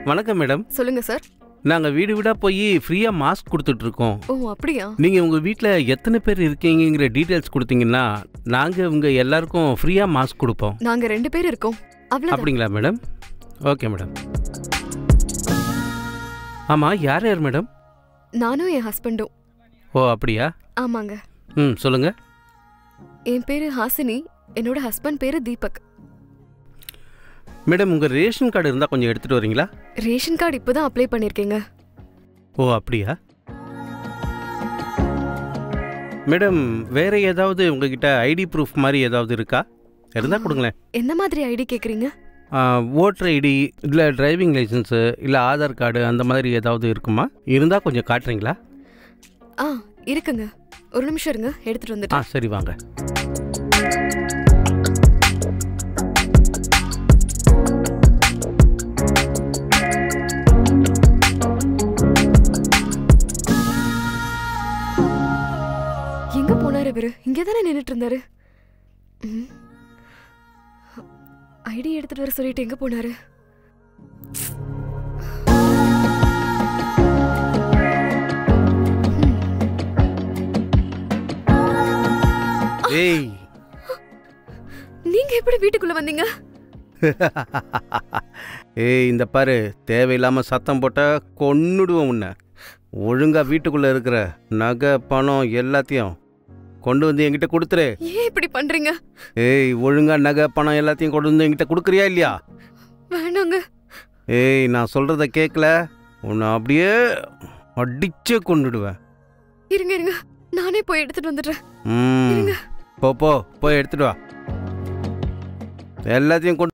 வணக்கம் மேடம். சொல்லுங்க சார். நாங்க வீடு வீடா போய் ஃப்ரீயா மாஸ்க் கொடுத்துட்டு இருக்கோம். ஓ அப்படியா? நீங்க உங்க வீட்ல எத்தனை பேர் இருக்கீங்கங்கிற டீடைல்ஸ் கொடுத்தீங்கன்னா நாங்க உங்க எல்லாருக்கும் ஃப்ரீயா மாஸ்க் கொடுப்போம். நாங்க 2 பேர் இருக்கோம். அவ்வளவுதான். அப்படிங்களா மேடம்? Okay madam. ஆமா, யார் யார் மேடம்? நானும் என் ஹஸ்பண்டும். ஓ அப்படியா? ஆமாங்க. சொல்லுங்க. என் பேரு ஹாசினி, என்னோட ஹஸ்பண்ட் பேரு தீபக். மேடம், உங்க ரேஷன் கார்டு இருந்தா கொஞ்சம் எடுத்துட்டு வரீங்களா? ரேஷன் கார்டு இப்பதான் அப்ளை பண்ணிருக்கீங்க. ஓ அப்படியா? மேடம், வேற ஏதாவது உங்ககிட்ட ஐடி ப்ரூஃப் மாதிரி ஏதாவது இருக்கா? இருந்தா கொடுங்களேன். என்ன மாதிரி ஐடி கேக்குறீங்க? ஓட்டர் ஐடி இல்லை டிரைவிங் லைசன்ஸு இல்லை ஆதார் கார்டு அந்த மாதிரி ஏதாவது இருக்குமா? இருந்தால் கொஞ்சம் காட்டுறீங்களா? இருக்குங்க. ஒரு நிமிஷம் இருங்க, எடுத்துட்டு வந்துட்டேன். சரி வாங்க. எங்க போனாரு இவரு? இங்கதானே நின்னுட்டு இருந்தாரு. ஐடி எடுத்துட்டு வர சொல்லிட்டு எங்க போனாரு? ஏய், நீங்க எப்படி வீட்டுக்குள்ள வந்தீங்க? ஏய் இந்த பாரு, தேவையில்லாம சத்தம் போட்டா கொன்னுடுவோம் உன்னை. ஒழுங்கா வீட்டுக்குள்ள இருக்கிற நகை பணம் எல்லாத்தையும் கொண்டு வந்து என்கிட்ட கொடுத்துரு. ஏன் இப்படி பண்றீங்க? ஏய், ஒழுங்கா நகை பணம் எல்லாத்தையும் கொண்டு வந்து என்கிட்ட கொடுக்குறியா இல்லையா? வேணாங்க. ஏய், நான் சொல்றத கேட்கல, உன்னை அப்படியே அடிச்சே கொண்டுடுவேன். இருங்க இருங்க, நானே போய் எடுத்துட்டு வந்துடுறேன். இருங்க. போ போய் எடுத்துட்டு வா எல்லாத்தையும் கொண்டு